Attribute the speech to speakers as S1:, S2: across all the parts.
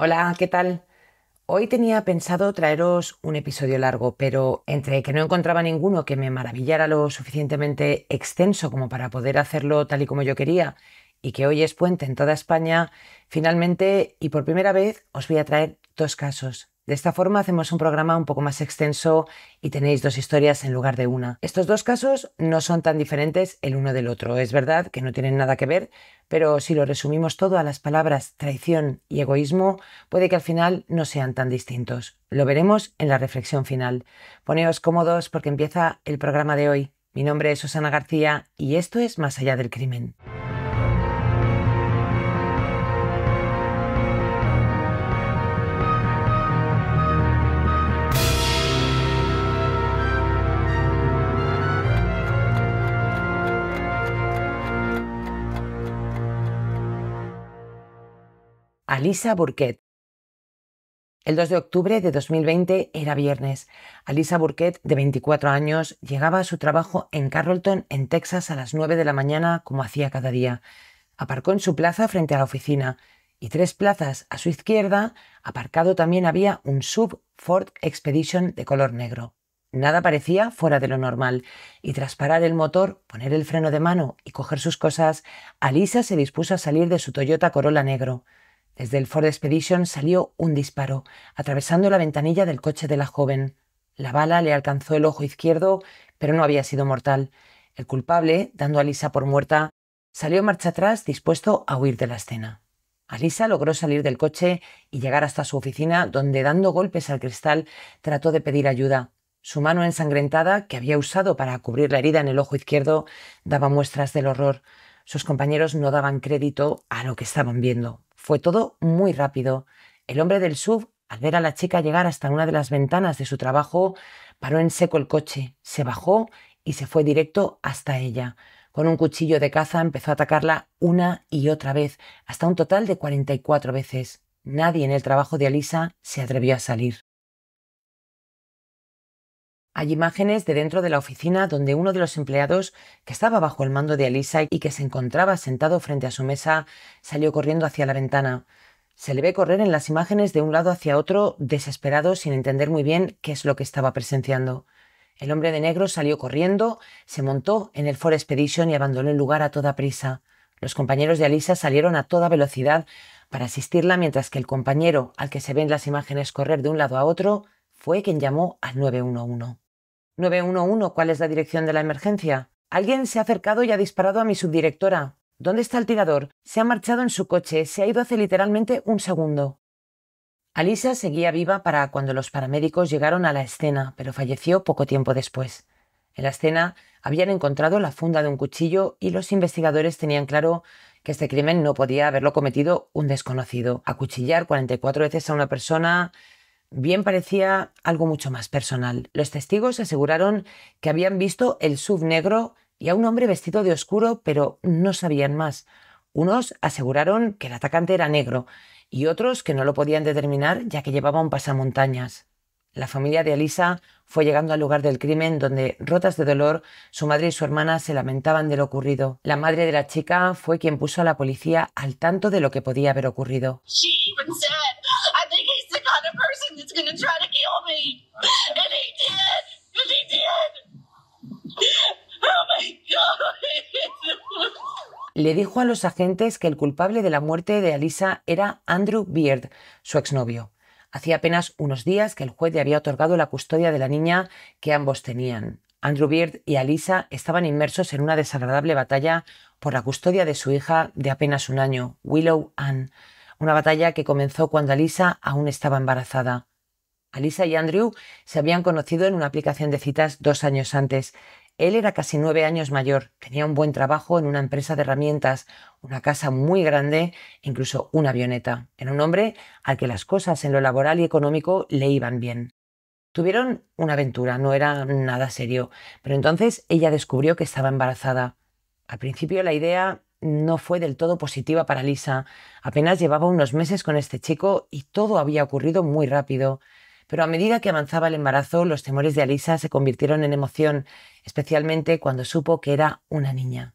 S1: Hola, ¿qué tal? Hoy tenía pensado traeros un episodio largo, pero entre que no encontraba ninguno que me maravillara lo suficientemente extenso como para poder hacerlo tal y como yo quería, y que hoy es puente en toda España, finalmente y por primera vez os voy a traer dos casos. De esta forma hacemos un programa un poco más extenso y tenéis dos historias en lugar de una. Estos dos casos no son tan diferentes el uno del otro. Es verdad que no tienen nada que ver, pero si lo resumimos todo a las palabras traición y egoísmo, puede que al final no sean tan distintos. Lo veremos en la reflexión final. Poneos cómodos porque empieza el programa de hoy. Mi nombre es Susana García y esto es Más allá del crimen. Alisa Burkett. El 2 de octubre de 2020 era viernes. Alisa Burkett, de 24 años, llegaba a su trabajo en Carrollton, en Texas, a las 9 de la mañana, como hacía cada día. Aparcó en su plaza frente a la oficina y 3 plazas a su izquierda, aparcado también había un sub Ford Expedition de color negro. Nada parecía fuera de lo normal, y tras parar el motor, poner el freno de mano y coger sus cosas, Alisa se dispuso a salir de su Toyota Corolla negro. Desde el Ford Expedition salió un disparo, atravesando la ventanilla del coche de la joven. La bala le alcanzó el ojo izquierdo, pero no había sido mortal. El culpable, dando a Alisa por muerta, salió marcha atrás dispuesto a huir de la escena. Alisa logró salir del coche y llegar hasta su oficina, donde, dando golpes al cristal, trató de pedir ayuda. Su mano ensangrentada, que había usado para cubrir la herida en el ojo izquierdo, daba muestras del horror. Sus compañeros no daban crédito a lo que estaban viendo. Fue todo muy rápido. El hombre del SUV, al ver a la chica llegar hasta una de las ventanas de su trabajo, paró en seco el coche, se bajó y se fue directo hasta ella. Con un cuchillo de caza empezó a atacarla una y otra vez, hasta un total de 44 veces. Nadie en el trabajo de Alisa se atrevió a salir. Hay imágenes de dentro de la oficina donde uno de los empleados, que estaba bajo el mando de Alisa y que se encontraba sentado frente a su mesa, salió corriendo hacia la ventana. Se le ve correr en las imágenes de un lado hacia otro, desesperado, sin entender muy bien qué es lo que estaba presenciando. El hombre de negro salió corriendo, se montó en el Ford Expedition y abandonó el lugar a toda prisa. Los compañeros de Alisa salieron a toda velocidad para asistirla, mientras que el compañero, al que se ven las imágenes correr de un lado a otro, fue quien llamó al 911. 911, ¿cuál es la dirección de la emergencia? Alguien se ha acercado y ha disparado a mi subdirectora. ¿Dónde está el tirador? Se ha marchado en su coche, se ha ido hace literalmente un segundo. Alisa seguía viva para cuando los paramédicos llegaron a la escena, pero falleció poco tiempo después. En la escena habían encontrado la funda de un cuchillo y los investigadores tenían claro que este crimen no podía haberlo cometido un desconocido. Acuchillar 44 veces a una persona bien parecía algo mucho más personal. Los testigos aseguraron que habían visto el SUV negro y a un hombre vestido de oscuro, pero no sabían más. Unos aseguraron que el atacante era negro y otros que no lo podían determinar, ya que llevaba un pasamontañas. La familia de Alisa fue llegando al lugar del crimen, donde, rotas de dolor, su madre y su hermana se lamentaban de lo ocurrido. La madre de la chica fue quien puso a la policía al tanto de lo que podía haber ocurrido.
S2: She even said, I think he's the kind of person that's gonna try to kill me. And he did. And he did. Oh my God.
S1: Le dijo a los agentes que el culpable de la muerte de Alisa era Andrew Beard, su exnovio. Hacía apenas unos días que el juez le había otorgado la custodia de la niña que ambos tenían. Andrew Beard y Alisa estaban inmersos en una desagradable batalla por la custodia de su hija de apenas un año, Willow Ann. Una batalla que comenzó cuando Alisa aún estaba embarazada. Alisa y Andrew se habían conocido en una aplicación de citas 2 años antes. Él era casi 9 años mayor, tenía un buen trabajo en una empresa de herramientas, una casa muy grande e incluso una avioneta. Era un hombre al que las cosas en lo laboral y económico le iban bien. Tuvieron una aventura, no era nada serio, pero entonces ella descubrió que estaba embarazada. Al principio la idea no fue del todo positiva para Lisa. Apenas llevaba unos meses con este chico y todo había ocurrido muy rápido. Pero a medida que avanzaba el embarazo, los temores de Alisa se convirtieron en emoción, especialmente cuando supo que era una niña.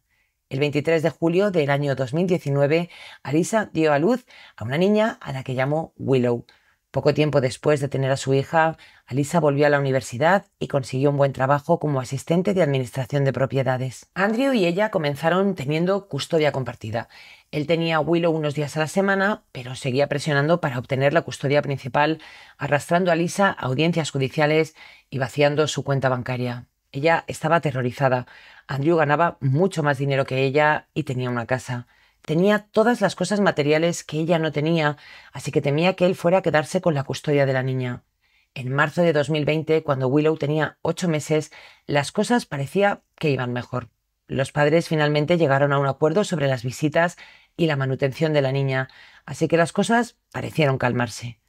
S1: El 23 de julio del año 2019, Alyssa dio a luz a una niña a la que llamó Willow. Poco tiempo después de tener a su hija, Alyssa volvió a la universidad y consiguió un buen trabajo como asistente de administración de propiedades. Andrew y ella comenzaron teniendo custodia compartida. Él tenía a Willow unos días a la semana, pero seguía presionando para obtener la custodia principal, arrastrando a Alyssa a audiencias judiciales y vaciando su cuenta bancaria. Ella estaba aterrorizada. Andrew ganaba mucho más dinero que ella y tenía una casa. Tenía todas las cosas materiales que ella no tenía, así que temía que él fuera a quedarse con la custodia de la niña. En marzo de 2020, cuando Willow tenía 8 meses, las cosas parecía que iban mejor. Los padres finalmente llegaron a un acuerdo sobre las visitas y la manutención de la niña, así que las cosas parecieron calmarse.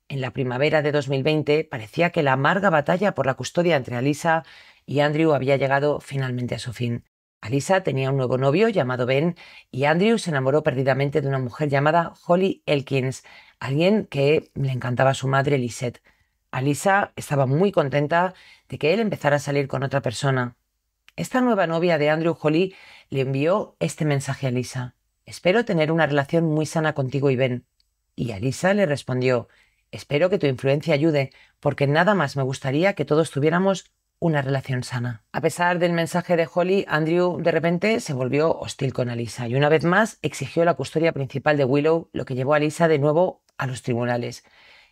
S1: En la primavera de 2020 parecía que la amarga batalla por la custodia entre Alyssa y Andrew había llegado finalmente a su fin. Alyssa tenía un nuevo novio llamado Ben y Andrew se enamoró perdidamente de una mujer llamada Holly Elkins, alguien que le encantaba a su madre Lisette. Alyssa estaba muy contenta de que él empezara a salir con otra persona. Esta nueva novia de Andrew, Holly, le envió este mensaje a Alyssa: «Espero tener una relación muy sana contigo y Ben». Y Alyssa le respondió: «Espero que tu influencia ayude, porque nada más me gustaría que todos tuviéramos una relación sana». A pesar del mensaje de Holly, Andrew de repente se volvió hostil con Alyssa y una vez más exigió la custodia principal de Willow, lo que llevó a Alyssa de nuevo a los tribunales.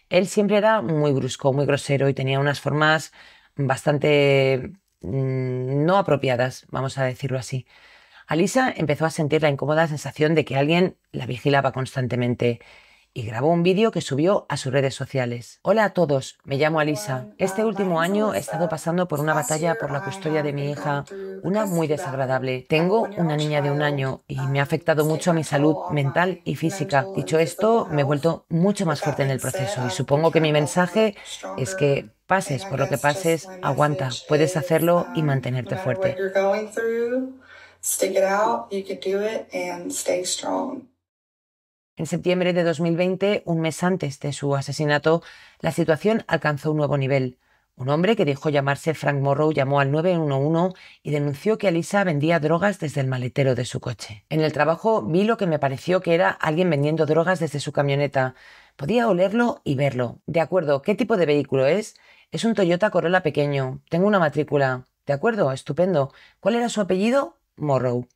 S1: Él siempre era muy brusco, muy grosero y tenía unas formas bastante no apropiadas, vamos a decirlo así. Alyssa empezó a sentir la incómoda sensación de que alguien la vigilaba constantemente y grabó un vídeo que subió a sus redes sociales. «Hola a todos, me llamo Alyssa. Este último año he estado pasando por una batalla por la custodia de mi hija, una muy desagradable. Tengo una niña de 1 año y me ha afectado mucho a mi salud mental y física. Dicho esto, me he vuelto mucho más fuerte en el proceso y supongo que mi mensaje es que pases por lo que pases, aguanta, puedes hacerlo y mantenerte fuerte». En septiembre de 2020, un mes antes de su asesinato, la situación alcanzó un nuevo nivel. Un hombre que dijo llamarse Frank Morrow llamó al 911 y denunció que Alyssa vendía drogas desde el maletero de su coche. En el trabajo vi lo que me pareció que era alguien vendiendo drogas desde su camioneta. Podía olerlo y verlo. «De acuerdo, ¿qué tipo de vehículo es?» «Es un Toyota Corolla pequeño. Tengo una matrícula». «De acuerdo, estupendo. ¿Cuál era su apellido?» «Morrow».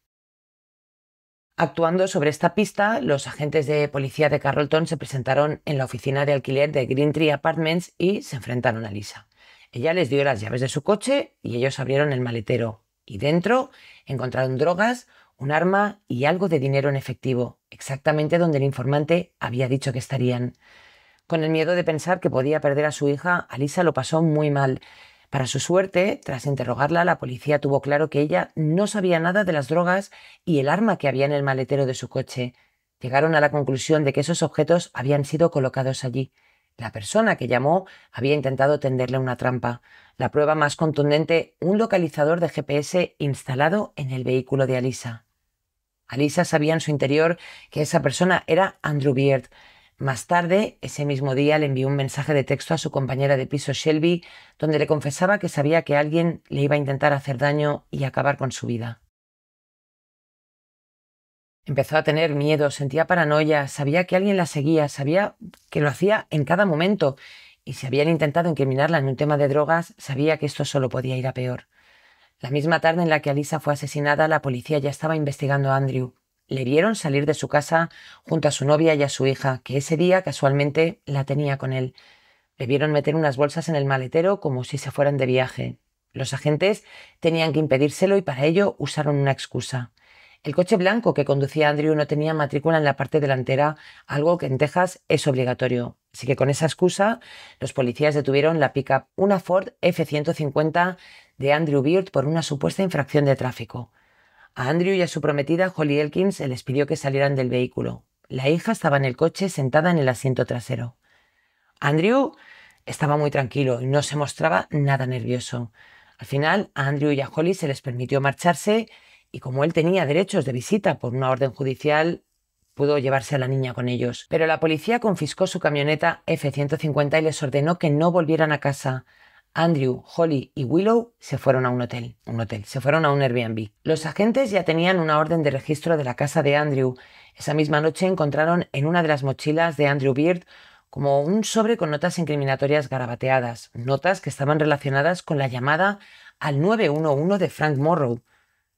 S1: Actuando sobre esta pista, los agentes de policía de Carrollton se presentaron en la oficina de alquiler de Green Tree Apartments y se enfrentaron a Alyssa. Ella les dio las llaves de su coche y ellos abrieron el maletero. Y dentro encontraron drogas, un arma y algo de dinero en efectivo, exactamente donde el informante había dicho que estarían. Con el miedo de pensar que podía perder a su hija, Alyssa lo pasó muy mal. Para su suerte, tras interrogarla, la policía tuvo claro que ella no sabía nada de las drogas y el arma que había en el maletero de su coche. Llegaron a la conclusión de que esos objetos habían sido colocados allí. La persona que llamó había intentado tenderle una trampa. La prueba más contundente, un localizador de GPS instalado en el vehículo de Alyssa. Alyssa sabía en su interior que esa persona era Andrew Beard. Más tarde, ese mismo día, le envió un mensaje de texto a su compañera de piso Shelby, donde le confesaba que sabía que alguien le iba a intentar hacer daño y acabar con su vida. Empezó a tener miedo, sentía paranoia, sabía que alguien la seguía, sabía que lo hacía en cada momento, y si habían intentado incriminarla en un tema de drogas, sabía que esto solo podía ir a peor. La misma tarde en la que Alyssa fue asesinada, la policía ya estaba investigando a Andrew. Le vieron salir de su casa junto a su novia y a su hija, que ese día casualmente la tenía con él. Le vieron meter unas bolsas en el maletero como si se fueran de viaje. Los agentes tenían que impedírselo y para ello usaron una excusa. El coche blanco que conducía Andrew no tenía matrícula en la parte delantera, algo que en Texas es obligatorio. Así que con esa excusa, los policías detuvieron la pick-up, una Ford F-150 de Andrew Beard, por una supuesta infracción de tráfico. A Andrew y a su prometida, Holly Elkins, se les pidió que salieran del vehículo. La hija estaba en el coche sentada en el asiento trasero. Andrew estaba muy tranquilo y no se mostraba nada nervioso. Al final, a Andrew y a Holly se les permitió marcharse y como él tenía derechos de visita por una orden judicial, pudo llevarse a la niña con ellos. Pero la policía confiscó su camioneta F-150 y les ordenó que no volvieran a casa. Andrew, Holly y Willow se fueron a se fueron a un Airbnb. Los agentes ya tenían una orden de registro de la casa de Andrew. Esa misma noche encontraron en una de las mochilas de Andrew Beard como un sobre con notas incriminatorias garabateadas, notas que estaban relacionadas con la llamada al 911 de Frank Morrow.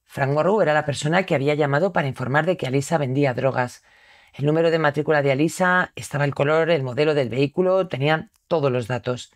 S1: Frank Morrow era la persona que había llamado para informar de que Alyssa vendía drogas. El número de matrícula de Alyssa, estaba el color, el modelo del vehículo, tenían todos los datos.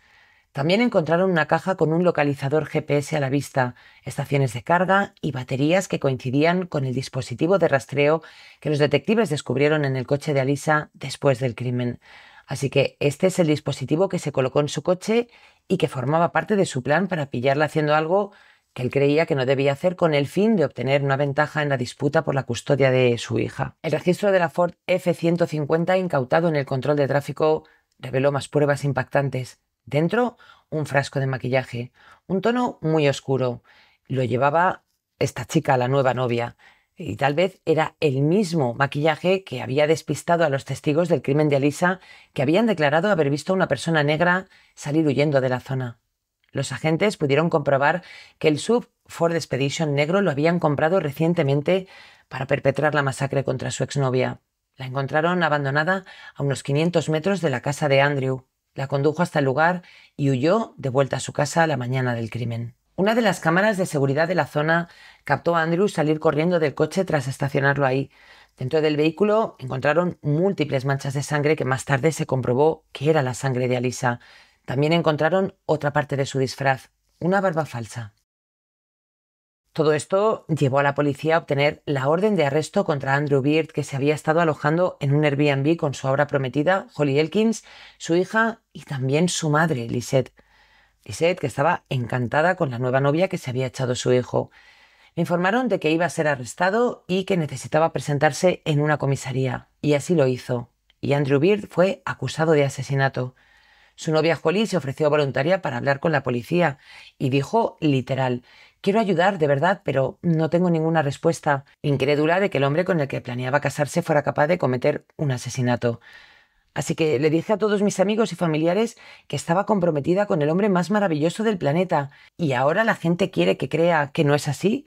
S1: También encontraron una caja con un localizador GPS a la vista, estaciones de carga y baterías que coincidían con el dispositivo de rastreo que los detectives descubrieron en el coche de Alyssa después del crimen. Así que este es el dispositivo que se colocó en su coche y que formaba parte de su plan para pillarla haciendo algo que él creía que no debía hacer con el fin de obtener una ventaja en la disputa por la custodia de su hija. El registro de la Ford F-150 incautado en el control de tráfico reveló más pruebas impactantes. Dentro, un frasco de maquillaje, un tono muy oscuro. Lo llevaba esta chica, la nueva novia, y tal vez era el mismo maquillaje que había despistado a los testigos del crimen de Alyssa, que habían declarado haber visto a una persona negra salir huyendo de la zona. Los agentes pudieron comprobar que el SUV Ford Expedition negro lo habían comprado recientemente para perpetrar la masacre contra su exnovia. La encontraron abandonada a unos 500 metros de la casa de Andrew. La condujo hasta el lugar y huyó de vuelta a su casa a la mañana del crimen. Una de las cámaras de seguridad de la zona captó a Andrew salir corriendo del coche tras estacionarlo ahí. Dentro del vehículo encontraron múltiples manchas de sangre que más tarde se comprobó que era la sangre de Alyssa. También encontraron otra parte de su disfraz, una barba falsa. Todo esto llevó a la policía a obtener la orden de arresto contra Andrew Beard, que se había estado alojando en un Airbnb con su ahora prometida, Holly Elkins, su hija y también su madre, Lisette. Lisette, que estaba encantada con la nueva novia que se había echado su hijo. Le informaron de que iba a ser arrestado y que necesitaba presentarse en una comisaría. Y así lo hizo. Y Andrew Beard fue acusado de asesinato. Su novia Holly se ofreció voluntaria para hablar con la policía y dijo literal: «Quiero ayudar, de verdad, pero no tengo ninguna respuesta», incrédula de que el hombre con el que planeaba casarse fuera capaz de cometer un asesinato. Así que le dije a todos mis amigos y familiares que estaba comprometida con el hombre más maravilloso del planeta, y ahora la gente quiere que crea que no es así.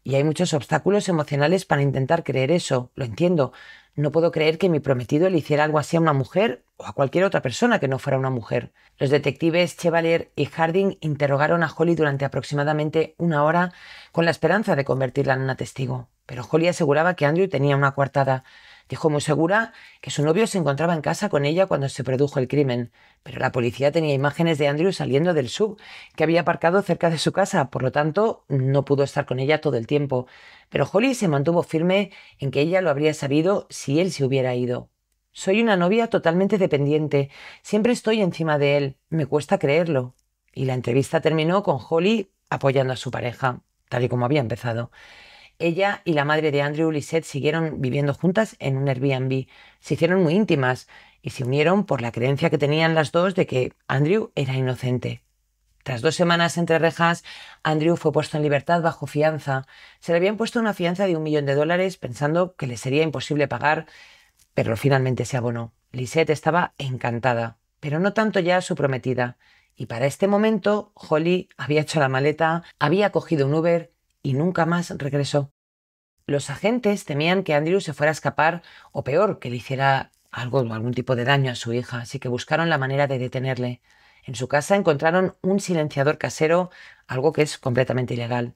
S1: Y hay muchos obstáculos emocionales para intentar creer eso, lo entiendo. No puedo creer que mi prometido le hiciera algo así a una mujer o a cualquier otra persona que no fuera una mujer. Los detectives Chevalier y Harding interrogaron a Holly durante aproximadamente una hora con la esperanza de convertirla en una testigo. Pero Holly aseguraba que Andrew tenía una coartada. Dijo muy segura que su novio se encontraba en casa con ella cuando se produjo el crimen, pero la policía tenía imágenes de Andrew saliendo del SUV que había aparcado cerca de su casa, por lo tanto no pudo estar con ella todo el tiempo. Pero Holly se mantuvo firme en que ella lo habría sabido si él se hubiera ido. «Soy una novia totalmente dependiente, siempre estoy encima de él, me cuesta creerlo». Y la entrevista terminó con Holly apoyando a su pareja, tal y como había empezado. Ella y la madre de Andrew, Lisette, siguieron viviendo juntas en un Airbnb. Se hicieron muy íntimas y se unieron por la creencia que tenían las dos de que Andrew era inocente. Tras 2 semanas entre rejas, Andrew fue puesto en libertad bajo fianza. Se le habían puesto una fianza de $1 millón pensando que le sería imposible pagar, pero finalmente se abonó. Lisette estaba encantada, pero no tanto ya su prometida. Y para este momento, Holly había hecho la maleta, había cogido un Uber y nunca más regresó. Los agentes temían que Andrew se fuera a escapar o peor, que le hiciera algún tipo de daño a su hija, así que buscaron la manera de detenerle. En su casa encontraron un silenciador casero, algo que es completamente ilegal.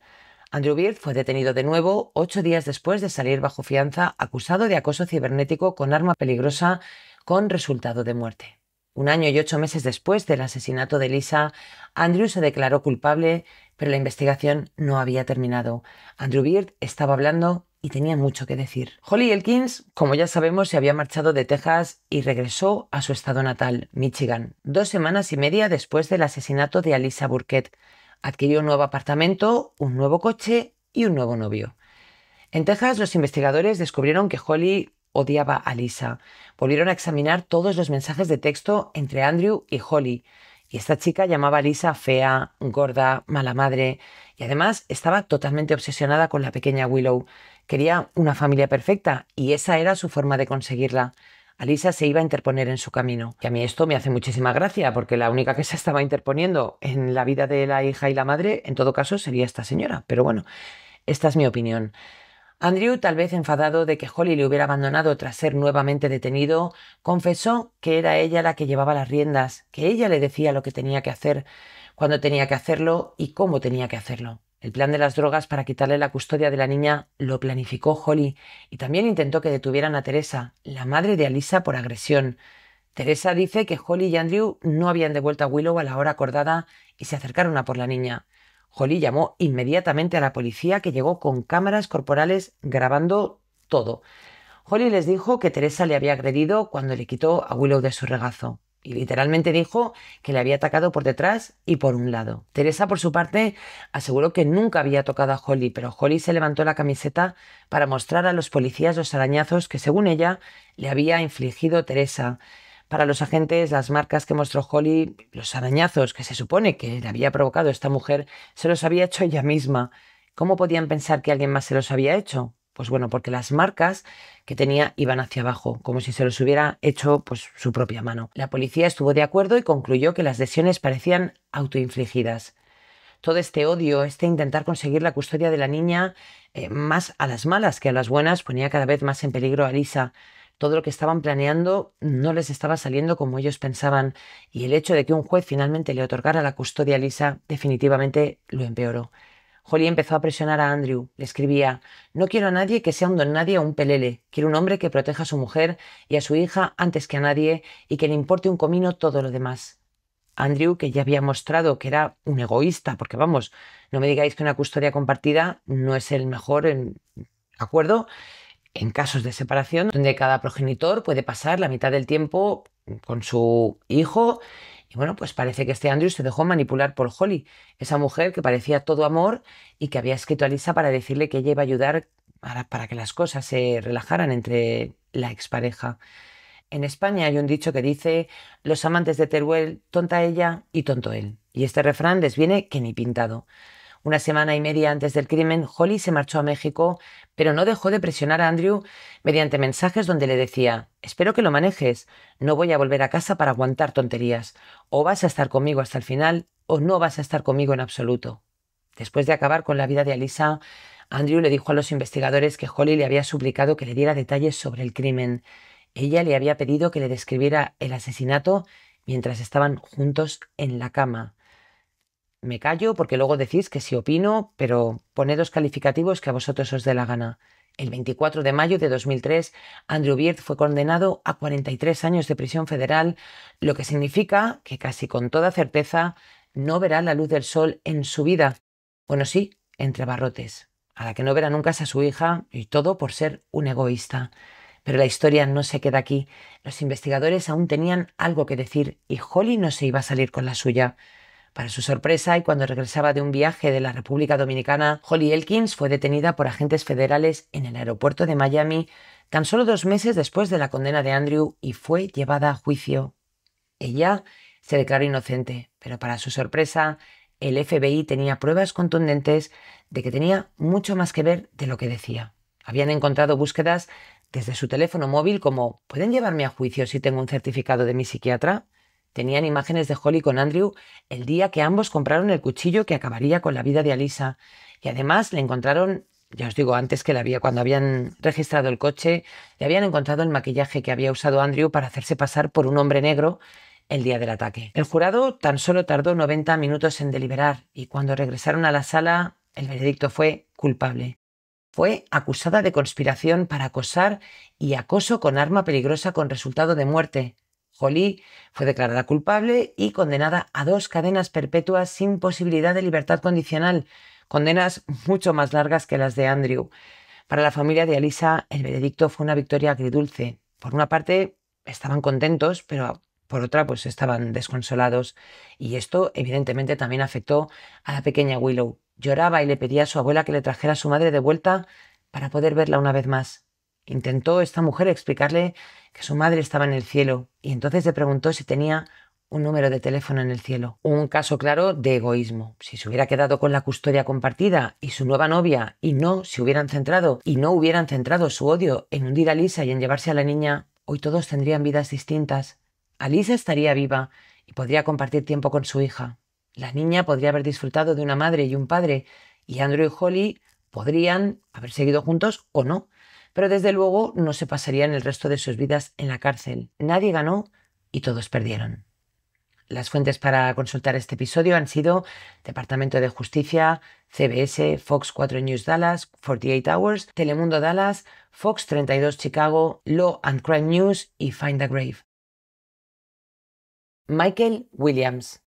S1: Andrew Beard fue detenido de nuevo 8 días después de salir bajo fianza, acusado de acoso cibernético con arma peligrosa con resultado de muerte. 1 año y 8 meses después del asesinato de Alyssa, Andrew se declaró culpable, pero la investigación no había terminado. Andrew Beard estaba hablando y tenía mucho que decir. Holly Elkins, como ya sabemos, se había marchado de Texas y regresó a su estado natal, Michigan, 2 semanas y media después del asesinato de Alyssa Burkett. Adquirió un nuevo apartamento, un nuevo coche y un nuevo novio. En Texas, los investigadores descubrieron que Holly odiaba a Alyssa. Volvieron a examinar todos los mensajes de texto entre Andrew y Holly. Y esta chica llamaba a Alyssa fea, gorda, mala madre. Y además estaba totalmente obsesionada con la pequeña Willow. Quería una familia perfecta y esa era su forma de conseguirla. Alisa se iba a interponer en su camino. Y a mí esto me hace muchísima gracia, porque la única que se estaba interponiendo en la vida de la hija y la madre, en todo caso, sería esta señora. Pero bueno, esta es mi opinión. Andrew, tal vez enfadado de que Holly le hubiera abandonado tras ser nuevamente detenido, confesó que era ella la que llevaba las riendas, que ella le decía lo que tenía que hacer, cuándo tenía que hacerlo y cómo tenía que hacerlo. El plan de las drogas para quitarle la custodia de la niña lo planificó Holly y también intentó que detuvieran a Teresa, la madre de Alisa, por agresión. Teresa dice que Holly y Andrew no habían devuelto a Willow a la hora acordada y se acercaron a por la niña. Holly llamó inmediatamente a la policía, que llegó con cámaras corporales grabando todo. Holly les dijo que Teresa le había agredido cuando le quitó a Willow de su regazo. Y literalmente dijo que le había atacado por detrás y por un lado. Teresa, por su parte, aseguró que nunca había tocado a Holly, pero Holly se levantó la camiseta para mostrar a los policías los arañazos que, según ella, le había infligido Teresa. Para los agentes, las marcas que mostró Holly, los arañazos que se supone que le había provocado esta mujer, se los había hecho ella misma. ¿Cómo podían pensar que alguien más se los había hecho? Pues bueno, porque las marcas que tenía iban hacia abajo, como si se los hubiera hecho pues su propia mano. La policía estuvo de acuerdo y concluyó que las lesiones parecían autoinfligidas. Todo este odio, este intentar conseguir la custodia de la niña, más a las malas que a las buenas, ponía cada vez más en peligro a Lisa. Todo lo que estaban planeando no les estaba saliendo como ellos pensaban, y el hecho de que un juez finalmente le otorgara la custodia a Lisa definitivamente lo empeoró. Holly empezó a presionar a Andrew. Le escribía: «No quiero a nadie que sea un don nadie o un pelele. Quiero un hombre que proteja a su mujer y a su hija antes que a nadie y que le importe un comino todo lo demás». Andrew, que ya había mostrado que era un egoísta, porque vamos, no me digáis que una custodia compartida no es el mejor acuerdo en casos de separación, donde cada progenitor puede pasar la mitad del tiempo con su hijo. Y bueno, pues parece que este Andrew se dejó manipular por Holly, esa mujer que parecía todo amor y que había escrito a Lisa para decirle que ella iba a ayudar para que las cosas se relajaran entre la expareja. En España hay un dicho que dice: «Los amantes de Teruel, tonta ella y tonto él». Y este refrán les viene que ni pintado. Una semana y media antes del crimen, Holly se marchó a México, pero no dejó de presionar a Andrew mediante mensajes donde le decía: «Espero que lo manejes, no voy a volver a casa para aguantar tonterías. O vas a estar conmigo hasta el final, o no vas a estar conmigo en absoluto». Después de acabar con la vida de Alisa, Andrew le dijo a los investigadores que Holly le había suplicado que le diera detalles sobre el crimen. Ella le había pedido que le describiera el asesinato mientras estaban juntos en la cama. Me callo porque luego decís que sí opino, pero poned los calificativos que a vosotros os dé la gana. El 24 de mayo de 2003, Andrew Beard fue condenado a 43 años de prisión federal, lo que significa que casi con toda certeza no verá la luz del sol en su vida. Bueno, sí, entre barrotes. A la que no verá nunca es a su hija, y todo por ser un egoísta. Pero la historia no se queda aquí. Los investigadores aún tenían algo que decir y Holly no se iba a salir con la suya. Para su sorpresa, y cuando regresaba de un viaje de la República Dominicana, Holly Elkins fue detenida por agentes federales en el aeropuerto de Miami tan solo 2 meses después de la condena de Andrew y fue llevada a juicio. Ella se declaró inocente, pero para su sorpresa, el FBI tenía pruebas contundentes de que tenía mucho más que ver de lo que decía. Habían encontrado búsquedas desde su teléfono móvil como: «¿Pueden llevarme a juicio si tengo un certificado de mi psiquiatra?». Tenían imágenes de Holly con Andrew el día que ambos compraron el cuchillo que acabaría con la vida de Alisa. Y además le encontraron, ya os digo, antes que cuando habían registrado el coche, le habían encontrado el maquillaje que había usado Andrew para hacerse pasar por un hombre negro el día del ataque. El jurado tan solo tardó 90 minutos en deliberar y cuando regresaron a la sala, el veredicto fue culpable. Fue acusada de conspiración para acosar y acoso con arma peligrosa con resultado de muerte. Holly fue declarada culpable y condenada a 2 cadenas perpetuas sin posibilidad de libertad condicional, condenas mucho más largas que las de Andrew. Para la familia de Alisa, el veredicto fue una victoria agridulce. Por una parte, estaban contentos, pero por otra, pues estaban desconsolados. Y esto, evidentemente, también afectó a la pequeña Willow. Lloraba y le pedía a su abuela que le trajera a su madre de vuelta para poder verla una vez más. Intentó esta mujer explicarle que su madre estaba en el cielo y entonces le preguntó si tenía un número de teléfono en el cielo. Un caso claro de egoísmo. Si se hubiera quedado con la custodia compartida y su nueva novia y no hubieran centrado su odio en hundir a Lisa y en llevarse a la niña, hoy todos tendrían vidas distintas. Alyssa estaría viva y podría compartir tiempo con su hija. La niña podría haber disfrutado de una madre y un padre, y Andrew y Holly podrían haber seguido juntos o no, pero desde luego no se pasarían el resto de sus vidas en la cárcel. Nadie ganó y todos perdieron. Las fuentes para consultar este episodio han sido Departamento de Justicia, CBS, Fox 4 News Dallas, 48 Hours, Telemundo Dallas, Fox 32 Chicago, Law and Crime News y Find the Grave. Michael Williams.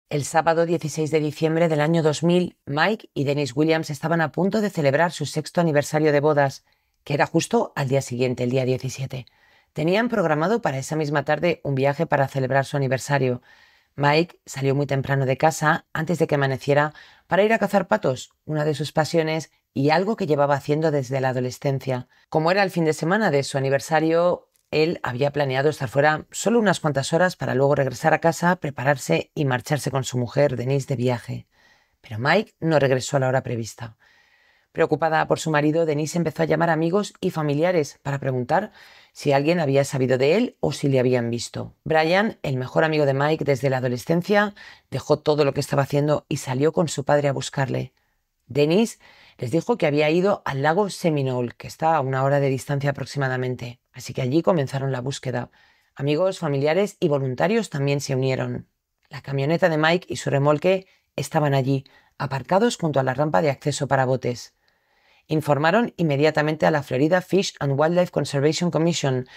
S1: El sábado 16 de diciembre del año 2000, Mike y Denise Williams estaban a punto de celebrar su 6º aniversario de bodas, que era justo al día siguiente, el día 17. Tenían programado para esa misma tarde un viaje para celebrar su aniversario. Mike salió muy temprano de casa, antes de que amaneciera, para ir a cazar patos, una de sus pasiones y algo que llevaba haciendo desde la adolescencia. Como era el fin de semana de su aniversario, él había planeado estar fuera solo unas cuantas horas para luego regresar a casa, prepararse y marcharse con su mujer, Denise, de viaje. Pero Mike no regresó a la hora prevista. Preocupada por su marido, Denise empezó a llamar a amigos y familiares para preguntar si alguien había sabido de él o si le habían visto. Brian, el mejor amigo de Mike desde la adolescencia, dejó todo lo que estaba haciendo y salió con su padre a buscarle. Denise les dijo que había ido al lago Seminole, que está a 1 hora de distancia aproximadamente, así que allí comenzaron la búsqueda. Amigos, familiares y voluntarios también se unieron. La camioneta de Mike y su remolque estaban allí, aparcados junto a la rampa de acceso para botes. Informaron inmediatamente a la Florida Fish and Wildlife Conservation Commission,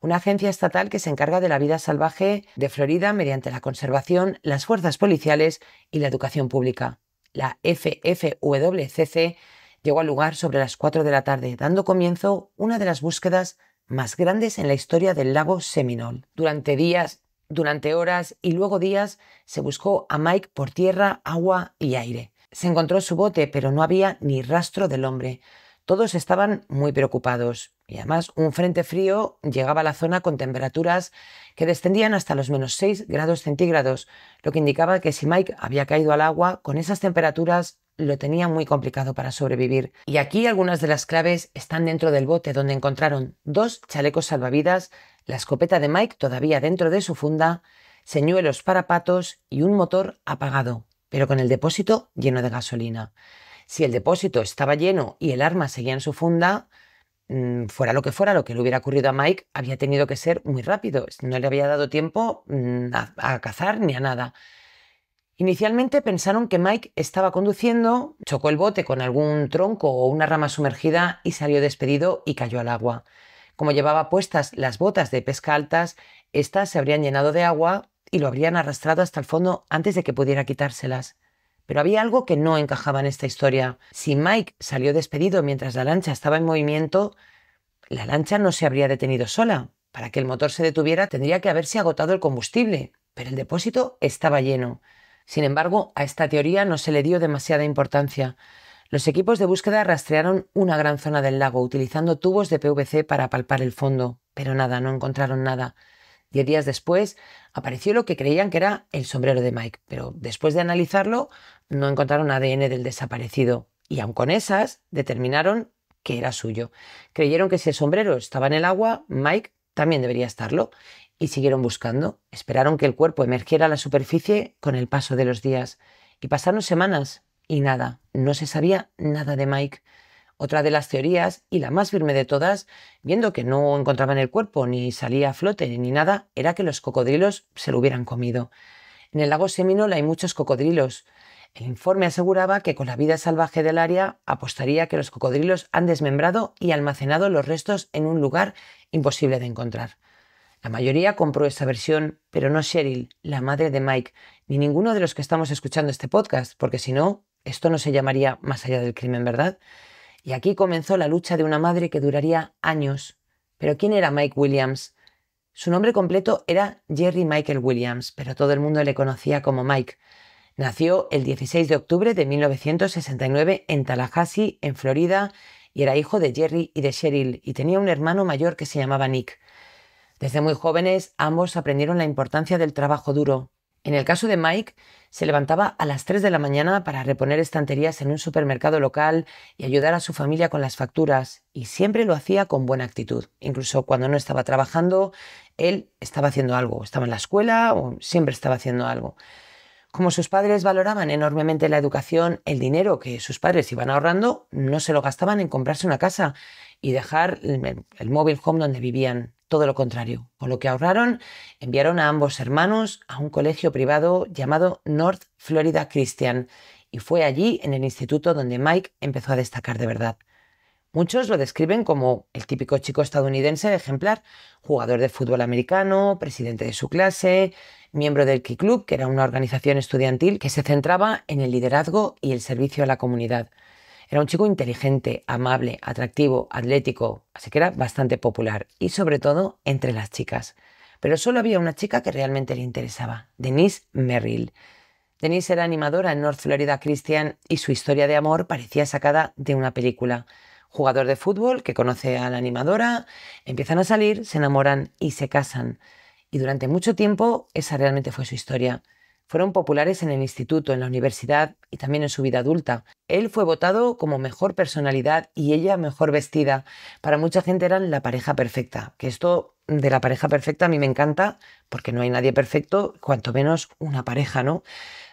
S1: una agencia estatal que se encarga de la vida salvaje de Florida mediante la conservación, las fuerzas policiales y la educación pública. La FFWCC llegó al lugar sobre las 4 de la tarde, dando comienzo una de las búsquedas más grandes en la historia del lago Seminole. Durante horas y luego días se buscó a Mike por tierra, agua y aire. Se encontró su bote, pero no había ni rastro del hombre. Todos estaban muy preocupados y además un frente frío llegaba a la zona con temperaturas que descendían hasta los -6 grados centígrados, lo que indicaba que si Mike había caído al agua con esas temperaturas lo tenía muy complicado para sobrevivir. Y aquí algunas de las claves están dentro del bote, donde encontraron 2 chalecos salvavidas, la escopeta de Mike todavía dentro de su funda, señuelos para patos y un motor apagado, pero con el depósito lleno de gasolina. Si el depósito estaba lleno y el arma seguía en su funda, fuera lo que le hubiera ocurrido a Mike, había tenido que ser muy rápido. No le había dado tiempo a cazar ni a nada. Inicialmente pensaron que Mike estaba conduciendo, chocó el bote con algún tronco o una rama sumergida y salió despedido y cayó al agua. Como llevaba puestas las botas de pesca altas, éstas se habrían llenado de agua y lo habrían arrastrado hasta el fondo antes de que pudiera quitárselas. Pero había algo que no encajaba en esta historia. Si Mike salió despedido mientras la lancha estaba en movimiento, la lancha no se habría detenido sola. Para que el motor se detuviera tendría que haberse agotado el combustible, pero el depósito estaba lleno. Sin embargo, a esta teoría no se le dio demasiada importancia. Los equipos de búsqueda rastrearon una gran zona del lago utilizando tubos de PVC para palpar el fondo, pero nada, no encontraron nada. 10 días después apareció lo que creían que era el sombrero de Mike, pero después de analizarlo no encontraron ADN del desaparecido y aun con esas determinaron que era suyo. Creyeron que si el sombrero estaba en el agua, Mike también debería estarlo y siguieron buscando. Esperaron que el cuerpo emergiera a la superficie con el paso de los días y pasaron semanas y nada, no se sabía nada de Mike. Otra de las teorías, y la más firme de todas, viendo que no encontraban el cuerpo, ni salía a flote, ni nada, era que los cocodrilos se lo hubieran comido. En el lago Seminole hay muchos cocodrilos. El informe aseguraba que con la vida salvaje del área apostaría que los cocodrilos han desmembrado y almacenado los restos en un lugar imposible de encontrar. La mayoría compró esa versión, pero no Cheryl, la madre de Mike, ni ninguno de los que estamos escuchando este podcast, porque si no, esto no se llamaría Más allá del crimen, ¿verdad? Y aquí comenzó la lucha de una madre que duraría años. ¿Pero quién era Mike Williams? Su nombre completo era Jerry Michael Williams, pero todo el mundo le conocía como Mike. Nació el 16 de octubre de 1969 en Tallahassee, en Florida, y era hijo de Jerry y de Cheryl, y tenía un hermano mayor que se llamaba Nick. Desde muy jóvenes, ambos aprendieron la importancia del trabajo duro. En el caso de Mike, se levantaba a las 3 de la mañana para reponer estanterías en un supermercado local y ayudar a su familia con las facturas, y siempre lo hacía con buena actitud. Incluso cuando no estaba trabajando, él estaba haciendo algo, estaba en la escuela o siempre estaba haciendo algo. Como sus padres valoraban enormemente la educación, el dinero que sus padres iban ahorrando no se lo gastaban en comprarse una casa y dejar el mobile home donde vivían. Todo lo contrario. Con lo que ahorraron, enviaron a ambos hermanos a un colegio privado llamado North Florida Christian, y fue allí, en el instituto, donde Mike empezó a destacar de verdad. Muchos lo describen como el típico chico estadounidense ejemplar, jugador de fútbol americano, presidente de su clase, miembro del Key Club, que era una organización estudiantil que se centraba en el liderazgo y el servicio a la comunidad. Era un chico inteligente, amable, atractivo, atlético, así que era bastante popular, y sobre todo entre las chicas. Pero solo había una chica que realmente le interesaba, Denise Merrill. Denise era animadora en North Florida Christian y su historia de amor parecía sacada de una película. Jugador de fútbol que conoce a la animadora, empiezan a salir, se enamoran y se casan. Y durante mucho tiempo esa realmente fue su historia. Fueron populares en el instituto, en la universidad y también en su vida adulta. Él fue votado como mejor personalidad y ella mejor vestida. Para mucha gente eran la pareja perfecta, que esto de la pareja perfecta a mí me encanta porque no hay nadie perfecto, cuanto menos una pareja, ¿no?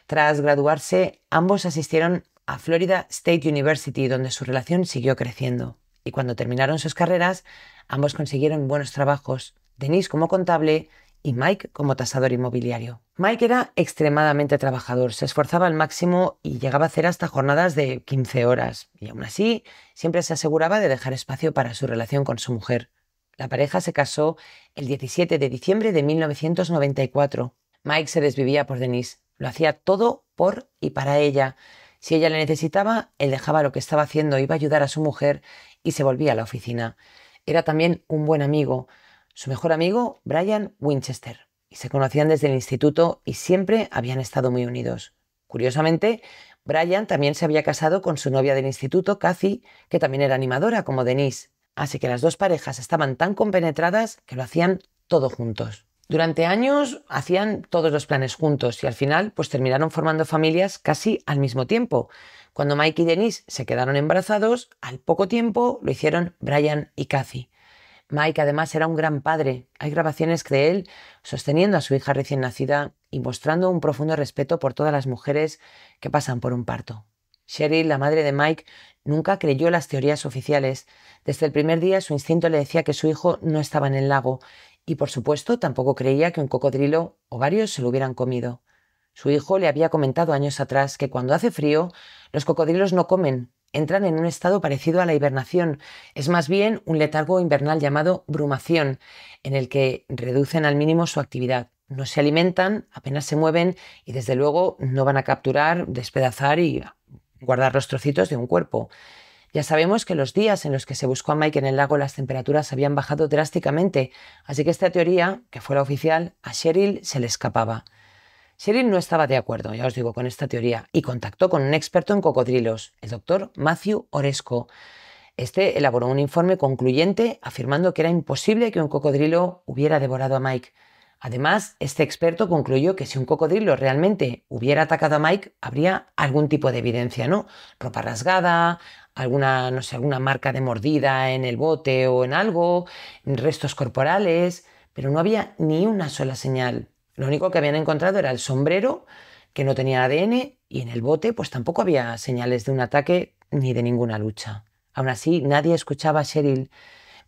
S1: Tras graduarse, ambos asistieron a Florida State University, donde su relación siguió creciendo. Y cuando terminaron sus carreras, ambos consiguieron buenos trabajos, Denise como contable y Mike como tasador inmobiliario. Mike era extremadamente trabajador, se esforzaba al máximo y llegaba a hacer hasta jornadas de 15 horas. Y aún así, siempre se aseguraba de dejar espacio para su relación con su mujer. La pareja se casó el 17 de diciembre de 1994. Mike se desvivía por Denise. Lo hacía todo por y para ella. Si ella le necesitaba, él dejaba lo que estaba haciendo, iba a ayudar a su mujer y se volvía a la oficina. Era también un buen amigo. Su mejor amigo, Brian Winchester, y se conocían desde el instituto y siempre habían estado muy unidos. Curiosamente, Brian también se había casado con su novia del instituto, Kathy, que también era animadora como Denise, así que las dos parejas estaban tan compenetradas que lo hacían todo juntos. Durante años hacían todos los planes juntos y al final pues terminaron formando familias casi al mismo tiempo. Cuando Mike y Denise se quedaron embarazados, al poco tiempo lo hicieron Brian y Kathy. Mike además era un gran padre. Hay grabaciones de él sosteniendo a su hija recién nacida y mostrando un profundo respeto por todas las mujeres que pasan por un parto. Cheryl, la madre de Mike, nunca creyó las teorías oficiales. Desde el primer día su instinto le decía que su hijo no estaba en el lago y, por supuesto, tampoco creía que un cocodrilo o varios se lo hubieran comido. Su hijo le había comentado años atrás que cuando hace frío los cocodrilos no comen, entran en un estado parecido a la hibernación. Es más bien un letargo invernal llamado brumación, en el que reducen al mínimo su actividad. No se alimentan, apenas se mueven y desde luego no van a capturar, despedazar y guardar los trocitos de un cuerpo. Ya sabemos que los días en los que se buscó a Mike en el lago las temperaturas habían bajado drásticamente, así que esta teoría, que fue la oficial, a Cheryl se le escapaba. Cheryl no estaba de acuerdo, ya os digo, con esta teoría y contactó con un experto en cocodrilos, el doctor Matthew Oresco. Este elaboró un informe concluyente afirmando que era imposible que un cocodrilo hubiera devorado a Mike. Además, este experto concluyó que si un cocodrilo realmente hubiera atacado a Mike, habría algún tipo de evidencia, ¿no? Ropa rasgada, alguna, no sé, alguna marca de mordida en el bote o en algo, restos corporales, pero no había ni una sola señal. Lo único que habían encontrado era el sombrero, que no tenía ADN, y en el bote pues tampoco había señales de un ataque ni de ninguna lucha. Aún así, nadie escuchaba a Cheryl.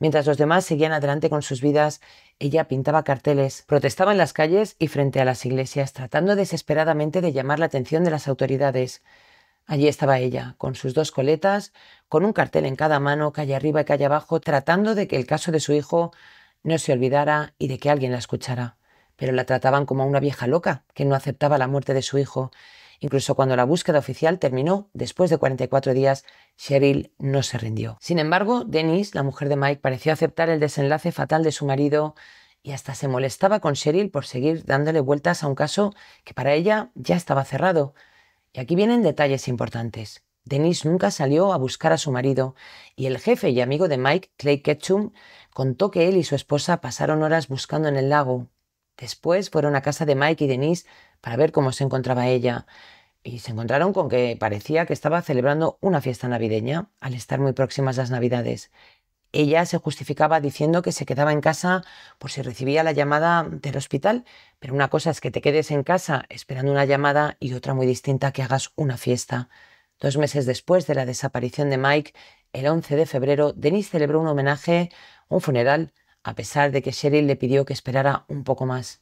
S1: Mientras los demás seguían adelante con sus vidas, ella pintaba carteles, protestaba en las calles y frente a las iglesias, tratando desesperadamente de llamar la atención de las autoridades. Allí estaba ella, con sus dos coletas, con un cartel en cada mano, calle arriba y calle abajo, tratando de que el caso de su hijo no se olvidara y de que alguien la escuchara. Pero la trataban como a una vieja loca, que no aceptaba la muerte de su hijo. Incluso cuando la búsqueda oficial terminó, después de 44 días, Cheryl no se rindió. Sin embargo, Denise, la mujer de Mike, pareció aceptar el desenlace fatal de su marido y hasta se molestaba con Cheryl por seguir dándole vueltas a un caso que para ella ya estaba cerrado. Y aquí vienen detalles importantes. Denise nunca salió a buscar a su marido y el jefe y amigo de Mike, Clay Ketchum, contó que él y su esposa pasaron horas buscando en el lago. Después fueron a casa de Mike y Denise para ver cómo se encontraba ella y se encontraron con que parecía que estaba celebrando una fiesta navideña al estar muy próximas las Navidades. Ella se justificaba diciendo que se quedaba en casa por si recibía la llamada del hospital, pero una cosa es que te quedes en casa esperando una llamada y otra muy distinta que hagas una fiesta. 2 meses después de la desaparición de Mike, el 11 de febrero, Denise celebró un homenaje, un funeral, a pesar de que Cheryl le pidió que esperara un poco más.